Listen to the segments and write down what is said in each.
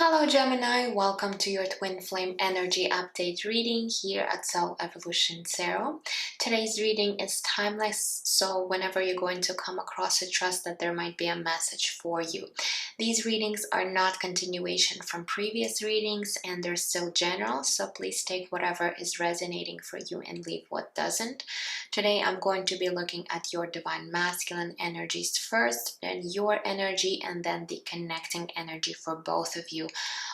Hello Gemini, welcome to your Twin Flame Energy Update reading here at Soul.evolution.tarot. Today's reading is timeless, so whenever you're going to come across it, trust that there might be a message for you. These readings are not continuation from previous readings and they're still general, so please take whatever is resonating for you and leave what doesn't. Today I'm going to be looking at your Divine Masculine energies first, then your energy, and then the connecting energy for both of you.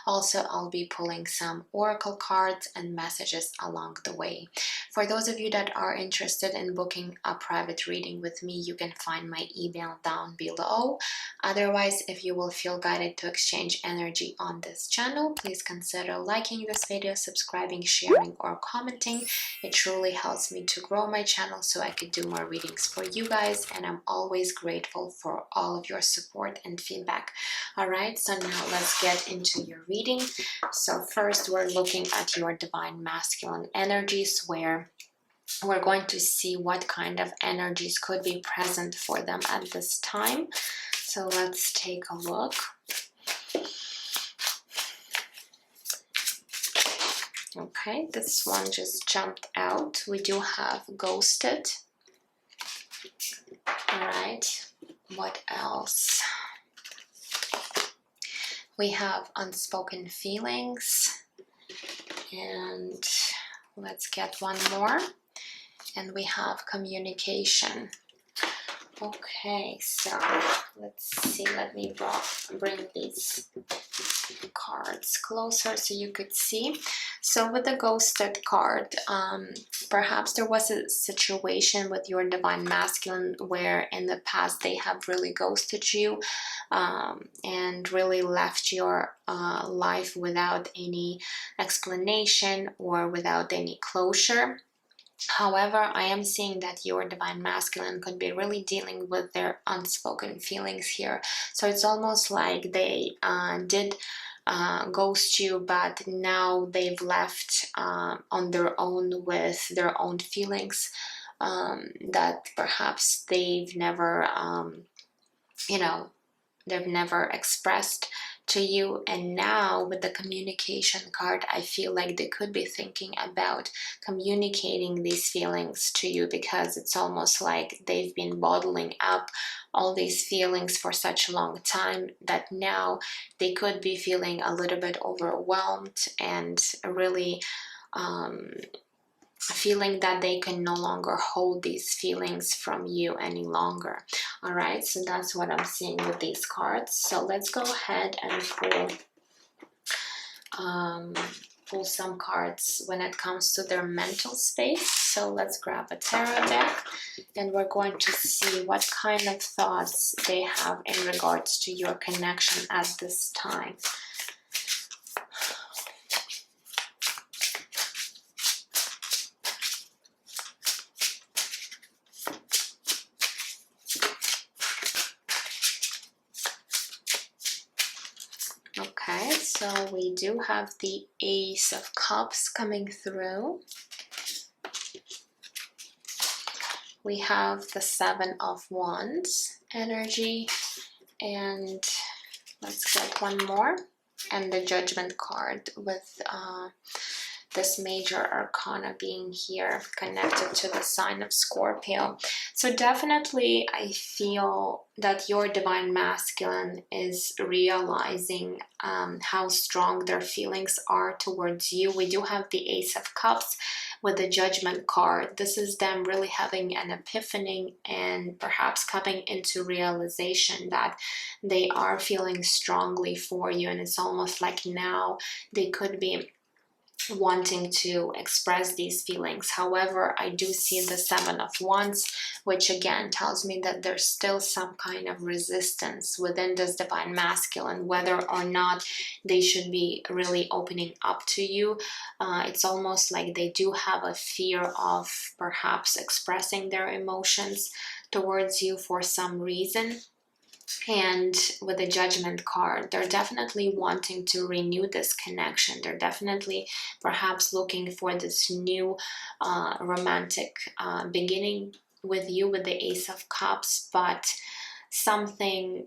Also, I'll be pulling some oracle cards and messages along the way. For those of you that are interested in booking a private reading with me, you can find my email down below. Otherwise, if you will feel guided to exchange energy on this channel, please consider liking this video, subscribing, sharing, or commenting. It truly helps me to grow my channel so I could do more readings for you guys, and I'm always grateful for all of your support and feedback. Alright, so now let's get into your reading. So first we're looking at your Divine Masculine energies, where we're going to see what kind of energies could be present for them at this time. So let's take a look. Okay, this one just jumped out. We do have ghosted. Alright, what else? We have unspoken feelings, and let's get one more, and we have communication. Okay, so let's see, let me bring these cards closer so you could see. So with the ghosted card, perhaps there was a situation with your Divine Masculine where in the past they have really ghosted you and really left your life without any explanation or without any closure. However, I am seeing that your Divine Masculine could be really dealing with their unspoken feelings here. So it's almost like they did ghost you, but now they've left on their own with their own feelings that perhaps they've never, they've never expressed to you. And now with the communication card, I feel like they could be thinking about communicating these feelings to you, because it's almost like they've been bottling up all these feelings for such a long time that now they could be feeling a little bit overwhelmed and really feeling that they can no longer hold these feelings from you any longer. All right, so that's what I'm seeing with these cards. So let's go ahead and pull some cards when it comes to their mental space. So let's grab a tarot deck, and we're going to see what kind of thoughts they have in regards to your connection at this time. Okay, so we do have the Ace of Cups coming through. We have the Seven of Wands energy, and let's get one more, and the Judgment card with this major arcana being here connected to the sign of Scorpio. So definitely I feel that your Divine Masculine is realizing how strong their feelings are towards you. We do have the Ace of Cups with the Judgment card. This is them really having an epiphany and perhaps coming into realization that they are feeling strongly for you, and it's almost like now they could be wanting to express these feelings. However, I do see the Seven of Wands, which again tells me that there's still some kind of resistance within this Divine Masculine, whether or not they should be really opening up to you. It's almost like they do have a fear of perhaps expressing their emotions towards you for some reason. And with the Judgment card, they're definitely wanting to renew this connection. They're definitely perhaps looking for this new romantic beginning with you with the Ace of Cups, but something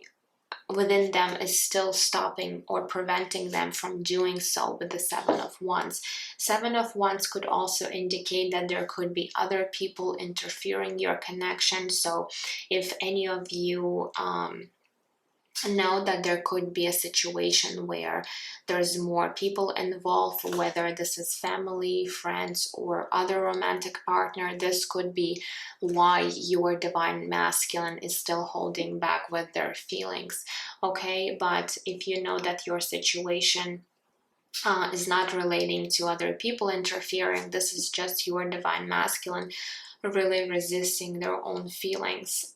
within them is still stopping or preventing them from doing so with the Seven of Wands. Seven of Wands could also indicate that there could be other people interfering your connection. So if any of you know that there could be a situation where there's more people involved, whether this is family, friends, or other romantic partner, this could be why your divine masculine is still holding back with their feelings. Okay, but if you know that your situation is not relating to other people interfering, this is just your divine masculine really resisting their own feelings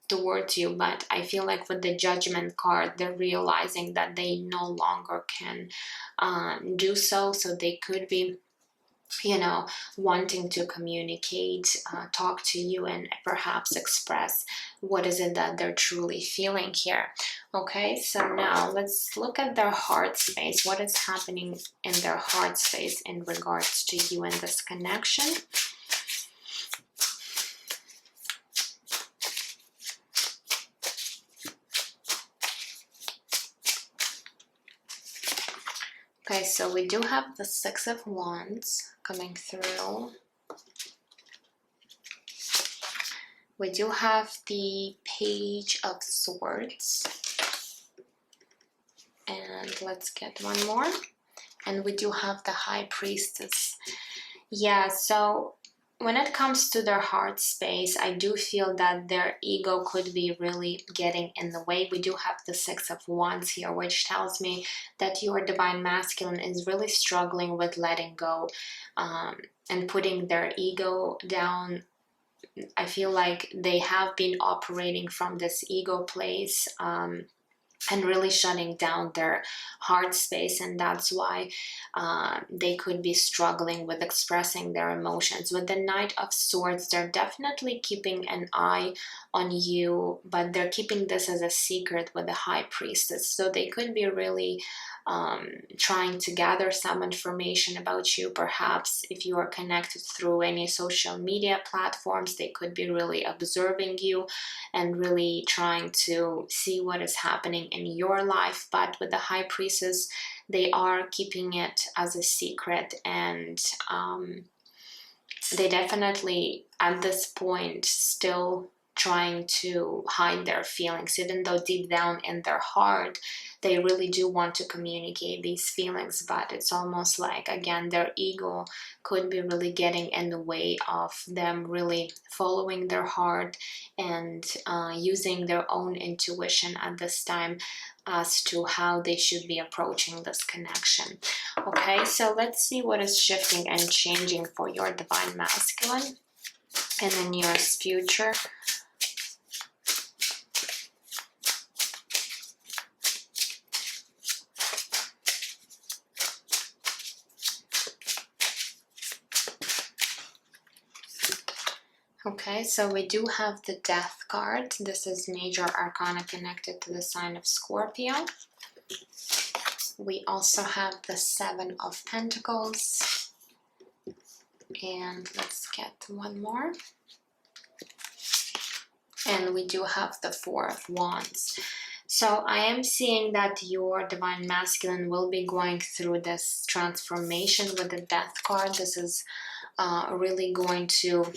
towards you. But I feel like with the Judgment card, they're realizing that they no longer can do so. So they could be, you know, wanting to communicate, talk to you, and perhaps express what is it that they're truly feeling here. Okay, so now let's look at their heart space. What is happening in their heart space in regards to you and this connection? Okay, so we do have the Six of Wands coming through. We do have the Page of Swords. And let's get one more. And we do have the High Priestess. Yeah, so when it comes to their heart space, I do feel that their ego could be really getting in the way. We do have the Six of Wands here, which tells me that your divine masculine is really struggling with letting go and putting their ego down. I feel like they have been operating from this ego place and really shutting down their heart space, and that's why they could be struggling with expressing their emotions. With the Knight of Swords, they're definitely keeping an eye on you, but they're keeping this as a secret with the High Priestess. So they could be really trying to gather some information about you. Perhaps if you are connected through any social media platforms, they could be really observing you and really trying to see what is happening in your life. But with the High Priestess, they are keeping it as a secret, and they definitely at this point still trying to hide their feelings, even though deep down in their heart they really do want to communicate these feelings. But it's almost like, again, their ego could be really getting in the way of them really following their heart and using their own intuition at this time as to how they should be approaching this connection. Okay, so let's see what is shifting and changing for your divine masculine in the nearest future. Okay, so we do have the Death card. This is major arcana connected to the sign of Scorpio. We also have the Seven of Pentacles. And let's get one more. And we do have the Four of Wands. So I am seeing that your divine masculine will be going through this transformation with the Death card. This is really going to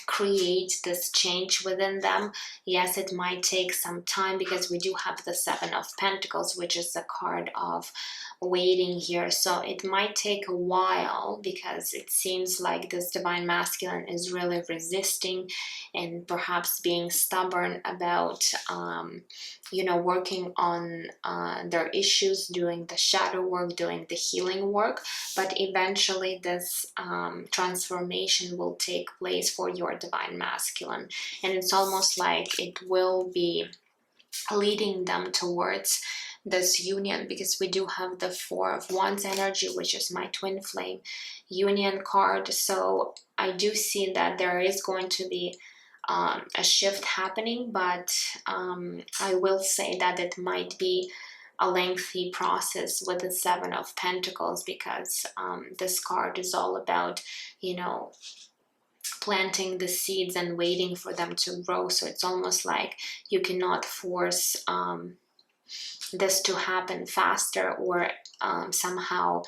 create this change within them. Yes, it might take some time because we do have the Seven of Pentacles, which is the card of waiting here. So it might take a while because it seems like this divine masculine is really resisting and perhaps being stubborn about you know, working on their issues, doing the shadow work, doing the healing work. But eventually this transformation will take place for your divine masculine, and it's almost like it will be leading them towards this union, because we do have the Four of Wands energy, which is my twin flame union card. So I do see that there is going to be a shift happening, but I will say that it might be a lengthy process with the Seven of Pentacles, because this card is all about, you know, planting the seeds and waiting for them to grow. So it's almost like you cannot force this to happen faster, or somehow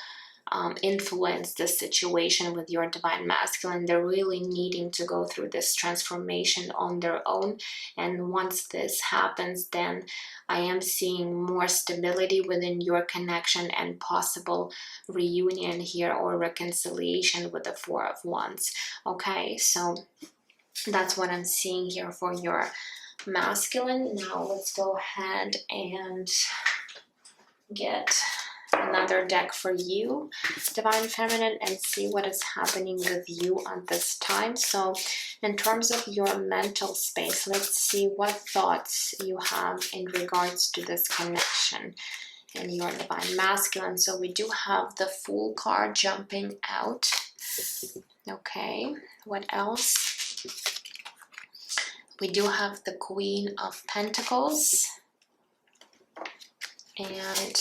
influence the situation with your divine masculine. They're really needing to go through this transformation on their own. And once this happens, then I am seeing more stability within your connection and possible reunion here, or reconciliation with the Four of Wands. Okay, so that's what I'm seeing here for your masculine. Now let's go ahead and get another deck for you, divine feminine, and see what is happening with you at this time. So in terms of your mental space, let's see what thoughts you have in regards to this connection in your divine masculine. So we do have the Fool card jumping out. Okay, what else? We do have the Queen of Pentacles, and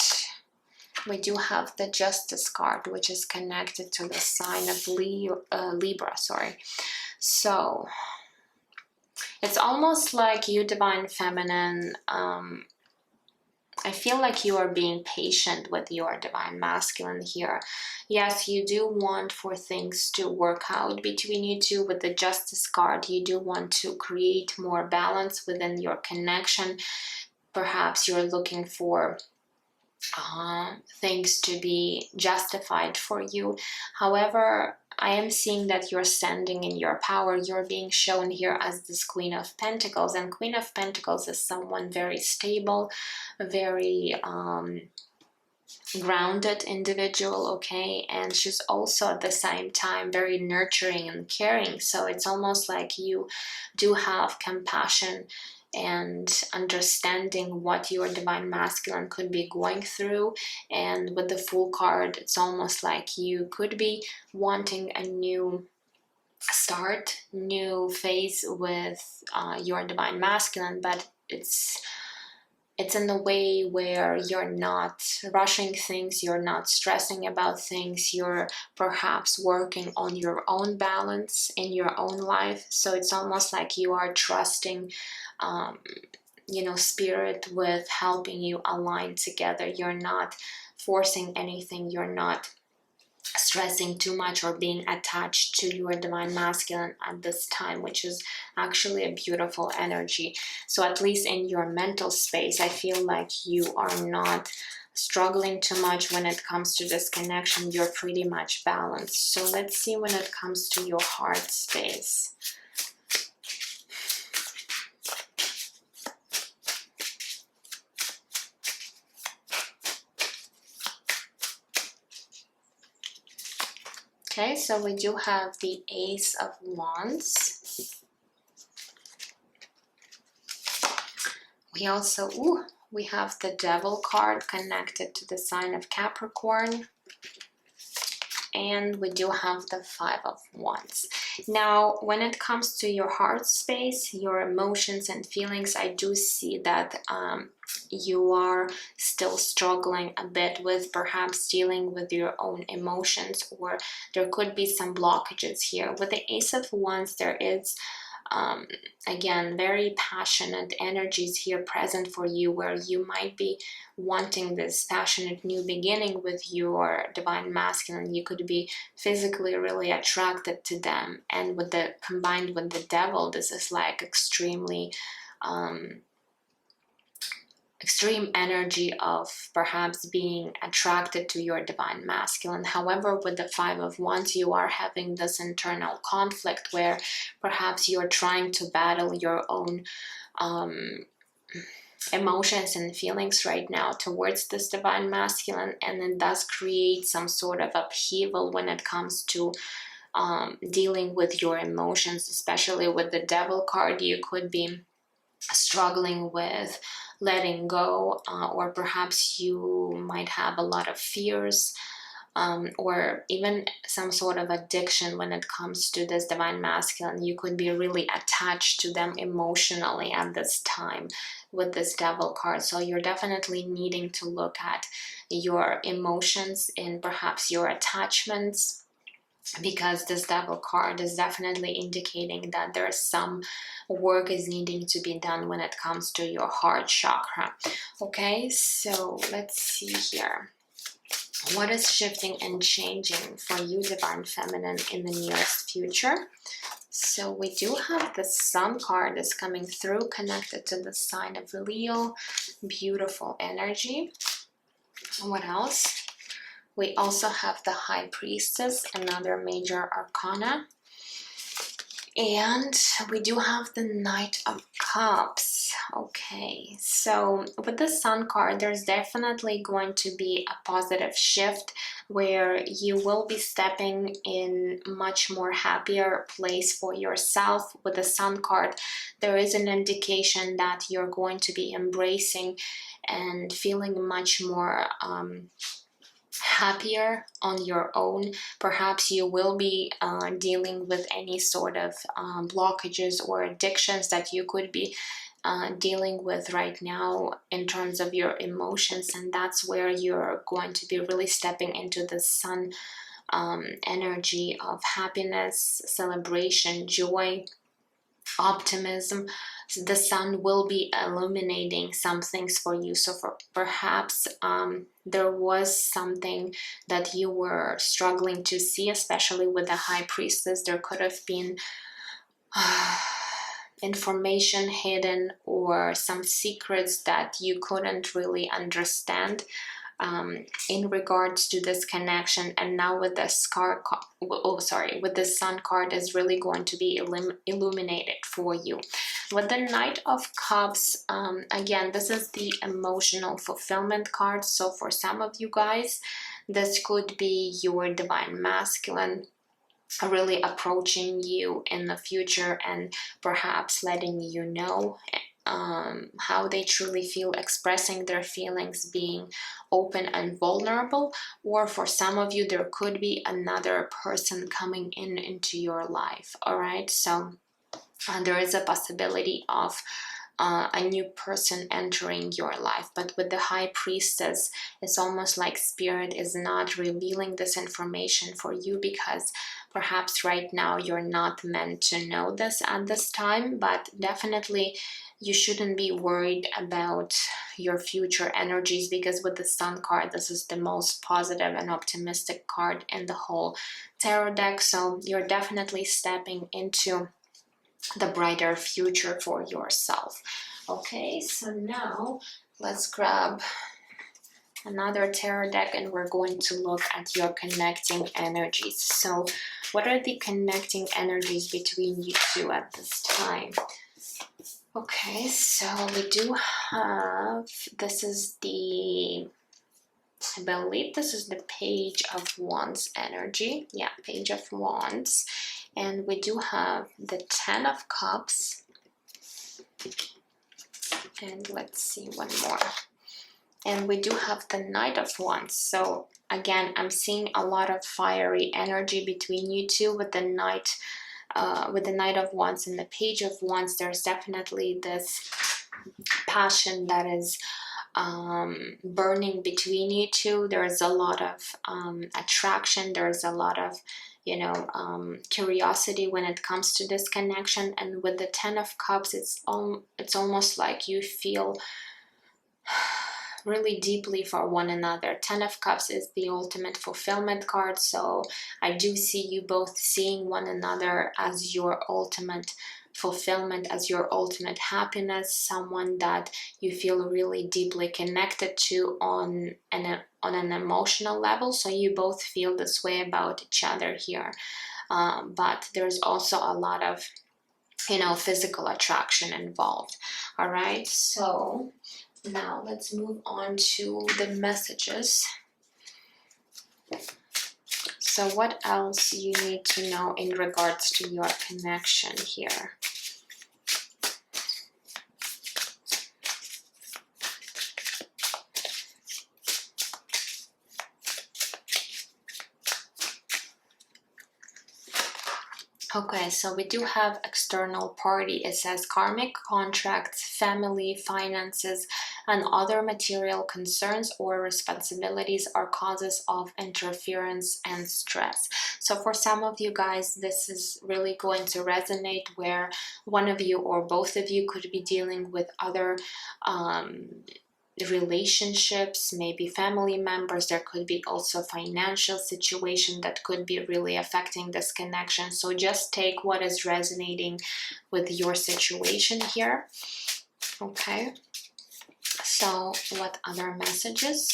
we do have the Justice card, which is connected to the sign of Libra. So it's almost like you, divine feminine, I feel like you are being patient with your divine masculine here. Yes, you do want for things to work out between you two. With the Justice card, you do want to create more balance within your connection. Perhaps you're looking for things to be justified for you. However, I am seeing that you're standing in your power. You're being shown here as this Queen of Pentacles, and Queen of Pentacles is someone very stable, very grounded individual, okay? And she's also at the same time very nurturing and caring. So it's almost like you do have compassion and understanding what your divine masculine could be going through. And with the Fool card, it's almost like you could be wanting a new start, new phase with your divine masculine, but it's in the way where you're not rushing things, you're not stressing about things, you're perhaps working on your own balance in your own life. So it's almost like you are trusting spirit with helping you align together. You're not forcing anything, you're not stressing too much or being attached to your divine masculine at this time, which is actually a beautiful energy. So at least in your mental space, I feel like you are not struggling too much when it comes to this connection. You're pretty much balanced. So let's see when it comes to your heart space. Okay, so we do have the Ace of Wands. We also, we have the Devil card connected to the sign of Capricorn. And we do have the Five of Wands. Now, when it comes to your heart space, your emotions and feelings, I do see that you are still struggling a bit with perhaps dealing with your own emotions, or there could be some blockages here. With the Ace of Wands, there is again, very passionate energies here present for you, where you might be wanting this passionate new beginning with your divine masculine. You could be physically really attracted to them, and with the combined with the Devil, this is like extremely extreme energy of perhaps being attracted to your divine masculine. However, with the Five of Wands, you are having this internal conflict where perhaps you're trying to battle your own emotions and feelings right now towards this divine masculine, and it does create some sort of upheaval when it comes to dealing with your emotions. Especially with the Devil card, you could be struggling with letting go, or perhaps you might have a lot of fears, or even some sort of addiction when it comes to this divine masculine. You could be really attached to them emotionally at this time with this Devil card. So you're definitely needing to look at your emotions and perhaps your attachments because this Devil card is definitely indicating that there's some work is needing to be done when it comes to your heart chakra. Okay, so let's see here. What is shifting and changing for you, Divine Feminine, in the nearest future? So we do have the Sun card is coming through, connected to the sign of Leo. Beautiful energy. What else? We also have the High Priestess, another major arcana. And we do have the Knight of Cups. Okay, so with the Sun card, there's definitely going to be a positive shift where you will be stepping in much more happier place for yourself. With the Sun card, there is an indication that you're going to be embracing and feeling much more happier on your own. Perhaps you will be dealing with any sort of blockages or addictions that you could be dealing with right now in terms of your emotions, and that's where you're going to be really stepping into the Sun energy of happiness, celebration, joy, optimism. The Sun will be illuminating some things for you. So perhaps there was something that you were struggling to see, especially with the High Priestess. There could have been information hidden or some secrets that you couldn't really understand in regards to this connection. And now with the with the Sun card is really going to be illuminated for you. With the Knight of Cups, again, this is the emotional fulfillment card. So for some of you guys, this could be your divine masculine really approaching you in the future and perhaps letting you know how they truly feel, expressing their feelings, being open and vulnerable. Or for some of you, there could be another person coming into your life. All right, so there is a possibility of a new person entering your life. But with the High Priestess, it's almost like Spirit is not revealing this information for you because perhaps right now you're not meant to know this at this time. But definitely you shouldn't be worried about your future energies, because with the Sun card, this is the most positive and optimistic card in the whole tarot deck. So you're definitely stepping into the brighter future for yourself. Okay, so now let's grab another tarot deck and we're going to look at your connecting energies. So what are the connecting energies between you two at this time? Okay, so we do have, this is the, I believe this is the Page of Wands energy. Yeah, Page of Wands. And we do have the Ten of Cups. And let's see one more. And we do have the Knight of Wands. So again, I'm seeing a lot of fiery energy between you two with the Knight of Wands and the Page of Wands. There's definitely this passion that is burning between you two. There's a lot of attraction. There's a lot of curiosity when it comes to this connection. And with the Ten of Cups, it's almost like you feel really deeply for one another. Ten of Cups is the ultimate fulfillment card, so I do see you both seeing one another as your ultimate fulfillment, as your ultimate happiness, someone that you feel really deeply connected to on an emotional level. So you both feel this way about each other here, but there's also a lot of physical attraction involved. All right, so now let's move on to the messages. So what else you need to know in regards to your connection here? Okay, so we do have external party. It says karmic contracts, family, finances, and other material concerns or responsibilities are causes of interference and stress. So for some of you guys, this is really going to resonate, where one of you or both of you could be dealing with other relationships, maybe family members. There could be also financial situation that could be really affecting this connection. So just take what is resonating with your situation here. Okay, so what other messages?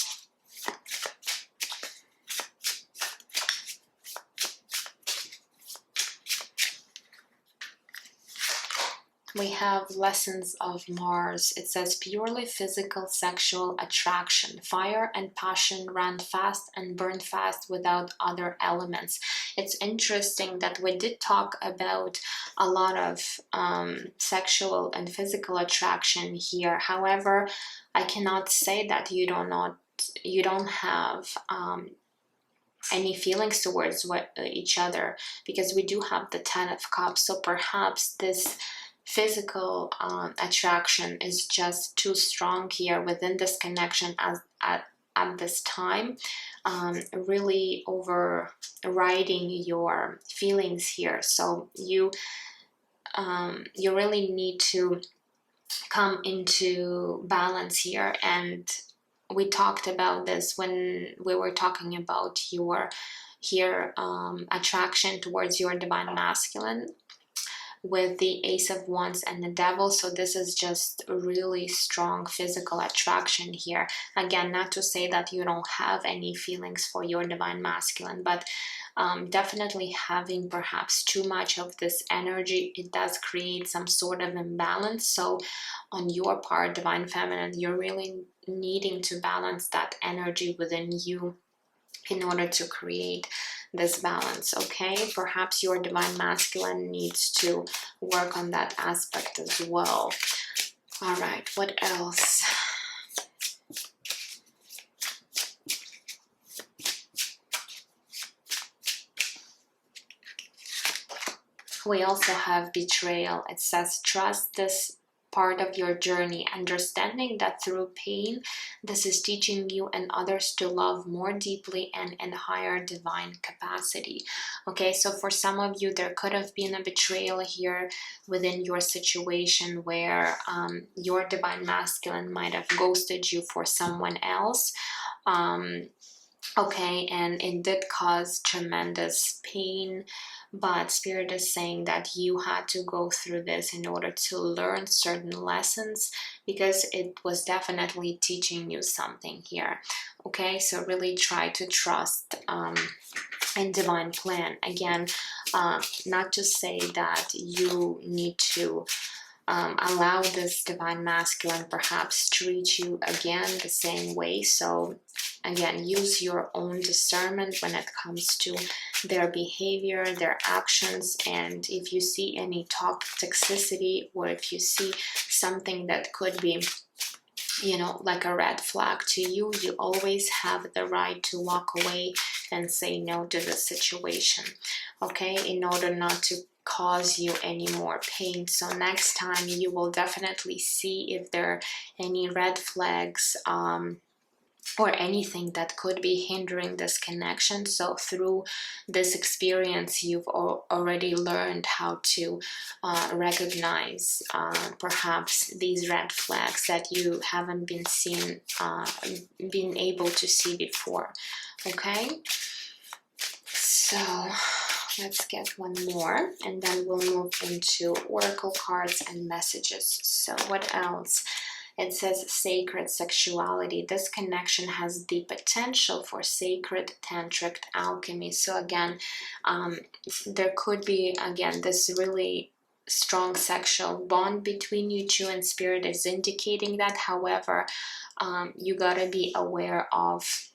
We have lessons of Mars. It says purely physical sexual attraction. Fire and passion run fast and burn fast without other elements. It's interesting that we did talk about a lot of sexual and physical attraction here. However, I cannot say that you don't have any feelings towards each other, because we do have the 10 of Cups. So perhaps this physical attraction is just too strong here within this connection at this time, really overriding your feelings here. So you really need to come into balance here. And we talked about this when we were talking about your attraction towards your divine masculine, with the Ace of Wands and the Devil. So this is just a really strong physical attraction here. Again, not to say that you don't have any feelings for your divine masculine, but definitely having perhaps too much of this energy, it does create some sort of imbalance. So on your part, divine feminine, you're really needing to balance that energy within you in order to create this balance. Okay, perhaps your divine masculine needs to work on that aspect as well. All right, what else? We also have betrayal. It says trust this part of your journey, understanding that through pain, this is teaching you and others to love more deeply and in higher divine capacity. Okay, so for some of you, there could have been a betrayal here within your situation, where your divine masculine might have ghosted you for someone else. Okay, and it did cause tremendous pain, but Spirit is saying that you had to go through this in order to learn certain lessons, because it was definitely teaching you something here. Okay, so really try to trust in divine plan. Again, not to say that you need to allow this divine masculine perhaps treat you again the same way. So again, use your own discernment when it comes to their behavior, their actions, and if you see any toxicity, or if you see something that could be, you know, like a red flag to you, you always have the right to walk away and say no to the situation, okay, in order not to cause you any more pain. So next time you will definitely see if there are any red flags or anything that could be hindering this connection. So through this experience, you've already learned how to recognize perhaps these red flags that you haven't been able to see before. Okay, so let's get one more, and then we'll move into oracle cards and messages. So what else? It says sacred sexuality. This connection has the potential for sacred tantric alchemy. So again, there could be, again, this really strong sexual bond between you two, and Spirit is indicating that. However, you gotta be aware of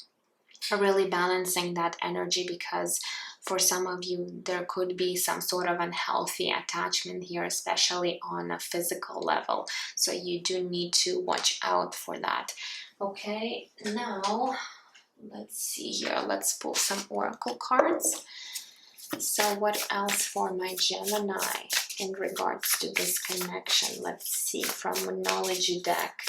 really balancing that energy, because for some of you, there could be some sort of unhealthy attachment here, especially on a physical level. So you do need to watch out for that. Okay, now let's see here. Let's pull some oracle cards. So what else for my Gemini in regards to this connection? Let's see from Monology deck.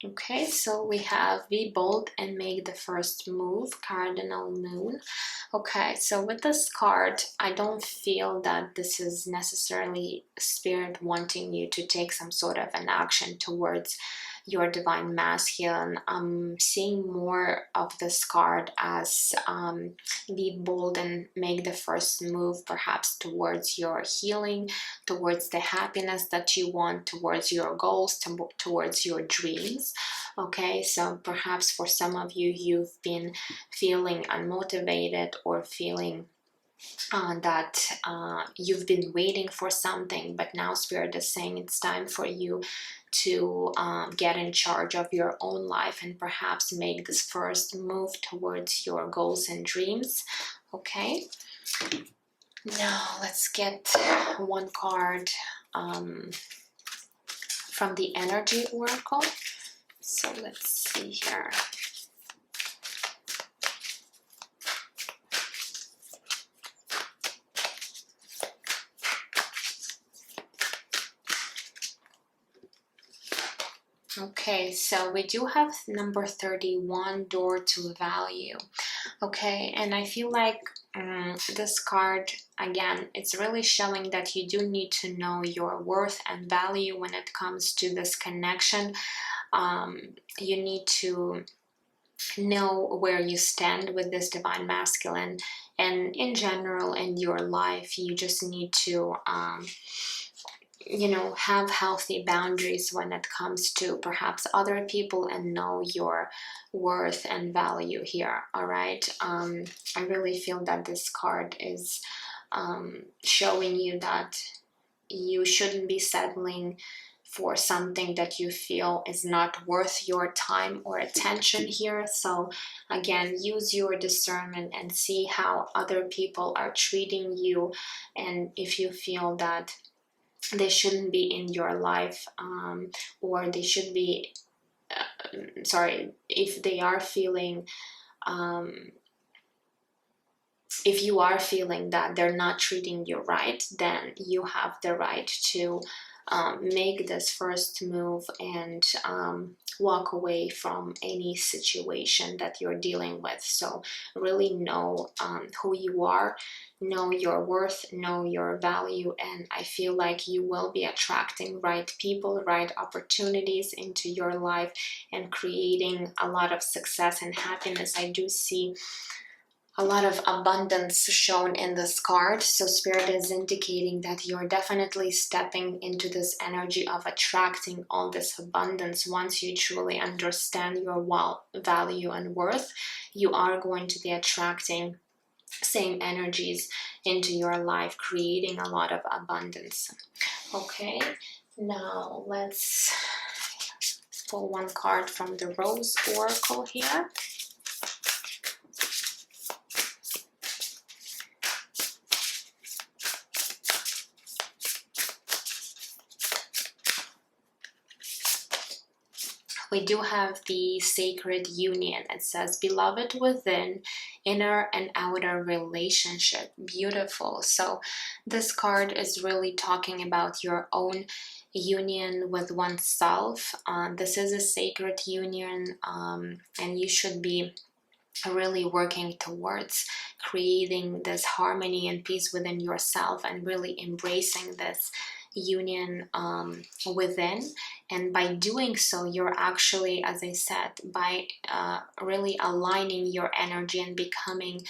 Okay, so we have be bold and make the first move, cardinal moon. Okay, so with this card, I don't feel that this is necessarily spirit wanting you to take some sort of an action towards your divine masculine. I'm seeing more of this card as be bold and make the first move, perhaps towards your healing, towards the happiness that you want, towards your goals, towards your dreams. Okay, so perhaps for some of you, you've been feeling unmotivated or feeling that you've been waiting for something, but now Spirit is saying it's time for you to get in charge of your own life and perhaps make this first move towards your goals and dreams. Okay, now let's get one card from the Energy Oracle. So let's see here. Okay, so we do have number 31, door to value. Okay, and I feel like this card, again, it's really showing that you do need to know your worth and value when it comes to this connection. You need to know where you stand with this divine masculine, and in general in your life, you just need to you know, have healthy boundaries when it comes to perhaps other people and know your worth and value here. All right, I really feel that this card is showing you that you shouldn't be settling for something that you feel is not worth your time or attention here. So again, use your discernment and see how other people are treating you, and if you feel that they shouldn't be in your life, or they should be sorry, if they are feeling if you are feeling that they're not treating you right, then you have the right to make this first move and walk away from any situation that you're dealing with. So really know who you are, know your worth, know your value, and I feel like you will be attracting right people, right opportunities into your life and creating a lot of success and happiness. I do see a lot of abundance shown in this card. So Spirit is indicating that you're definitely stepping into this energy of attracting all this abundance. Once you truly understand your value and worth, you are going to be attracting same energies into your life, creating a lot of abundance. Okay, now let's pull one card from the Rose Oracle here. We do have the Sacred Union. It says, beloved within, inner and outer relationship. Beautiful. So this card is really talking about your own union with oneself. This is a sacred union, and you should be really working towards creating this harmony and peace within yourself and really embracing this union within. And by doing so, you're actually, as I said, by really aligning your energy and becoming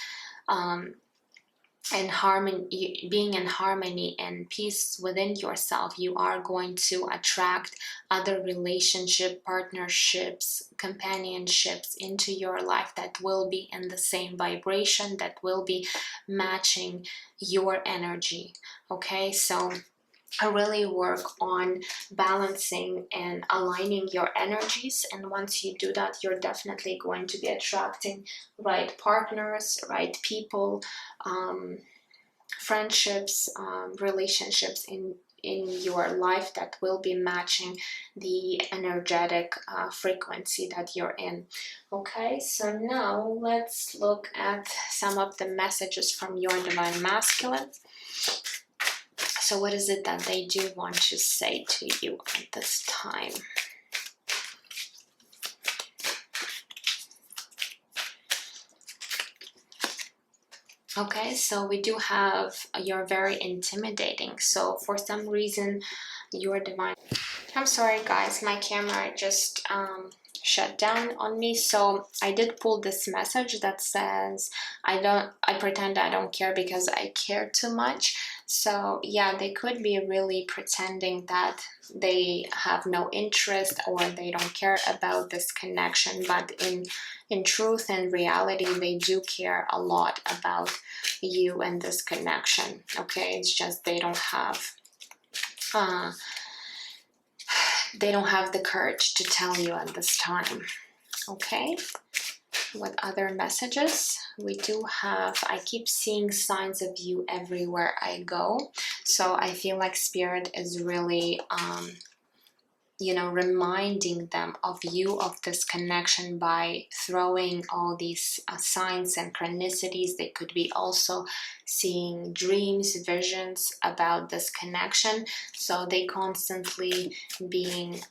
in harmony, being in harmony and peace within yourself, you are going to attract other relationship, partnerships, companionships into your life that will be in the same vibration, that will be matching your energy. Okay, so I really work on balancing and aligning your energies, and once you do that, you're definitely going to be attracting right partners, right people, friendships, relationships in your life that will be matching the energetic frequency that you're in. Okay, so now let's look at some of the messages from your Divine Masculine. So what is it that they do want to say to you at this time? Okay, so we do have you're very intimidating. So for some reason, your divine... I'm sorry, guys, my camera just shut down on me. So I did pull this message that says, I pretend I don't care because I care too much. So yeah, they could be really pretending that they have no interest or they don't care about this connection, but in truth and reality, they do care a lot about you and this connection. Okay, it's just they don't have the courage to tell you at this time. Okay, what other messages? We do have, I keep seeing signs of you everywhere I go. So I feel like Spirit is really you know, reminding them of you, of this connection, by throwing all these signs, synchronicities. They could be also seeing dreams, visions about this connection. So they constantly being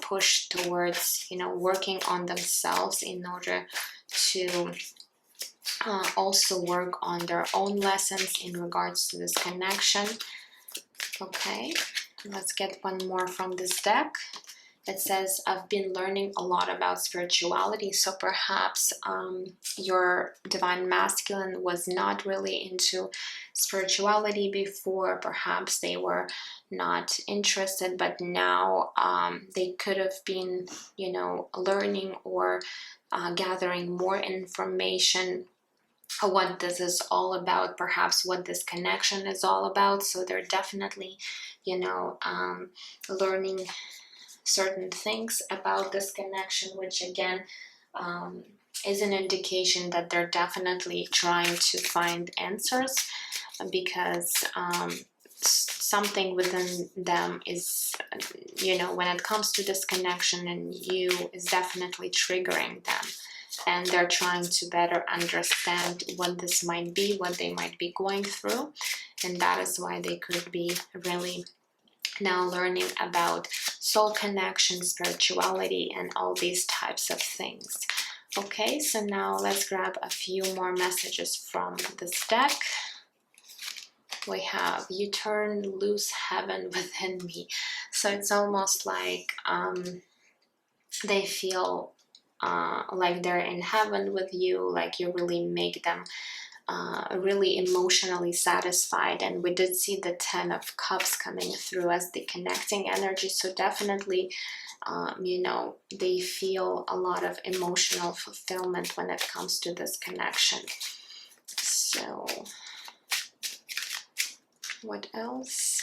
pushed towards, you know, working on themselves in order to also work on their own lessons in regards to this connection. Okay, let's get one more from this deck. It says, I've been learning a lot about spirituality. So perhaps your divine masculine was not really into spirituality before. Perhaps they were not interested, but now they could have been, you know, learning or gathering more information what this is all about, perhaps what this connection is all about. So they're definitely, you know, learning certain things about this connection, which again is an indication that they're definitely trying to find answers, because something within them is, you know, when it comes to this connection and you, is definitely triggering them, and they're trying to better understand what this might be, what they might be going through, and that is why they could be really now learning about soul connection, spirituality, and all these types of things. Okay, so now let's grab a few more messages from this deck. We have, you turn loose heaven within me. So it's almost like they feel like they're in heaven with you, like you really make them really emotionally satisfied. And we did see the 10 of Cups coming through as the connecting energy. So definitely, you know, they feel a lot of emotional fulfillment when it comes to this connection. So what else?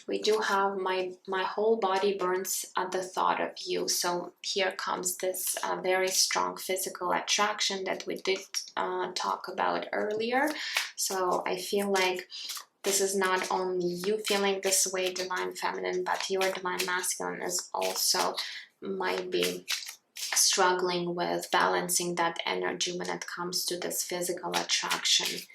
We do have my whole body burns at the thought of you. So here comes this very strong physical attraction that we did talk about earlier. So I feel like this is not only you feeling this way, divine feminine, but your divine masculine is also might be struggling with balancing that energy when it comes to this physical attraction.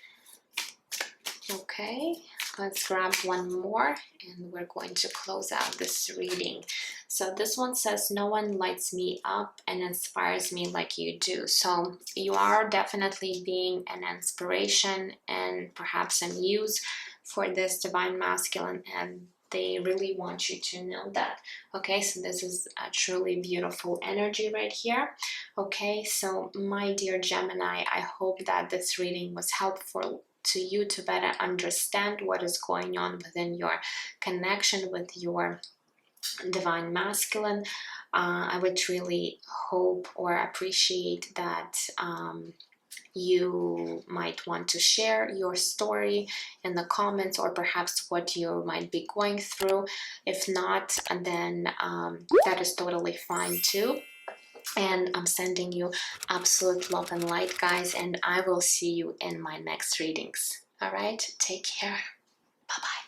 Okay, let's grab one more and we're going to close out this reading. So this one says, no one lights me up and inspires me like you do. So you are definitely being an inspiration and perhaps a muse for this divine masculine, and they really want you to know that. Okay, so this is a truly beautiful energy right here. Okay, so my dear Gemini, I hope that this reading was helpful to you to better understand what is going on within your connection with your divine masculine. I would really hope or appreciate that you might want to share your story in the comments, or perhaps what you might be going through. If not, then that is totally fine too. And I'm sending you absolute love and light, guys, and I will see you in my next readings. All right, take care. Bye-bye.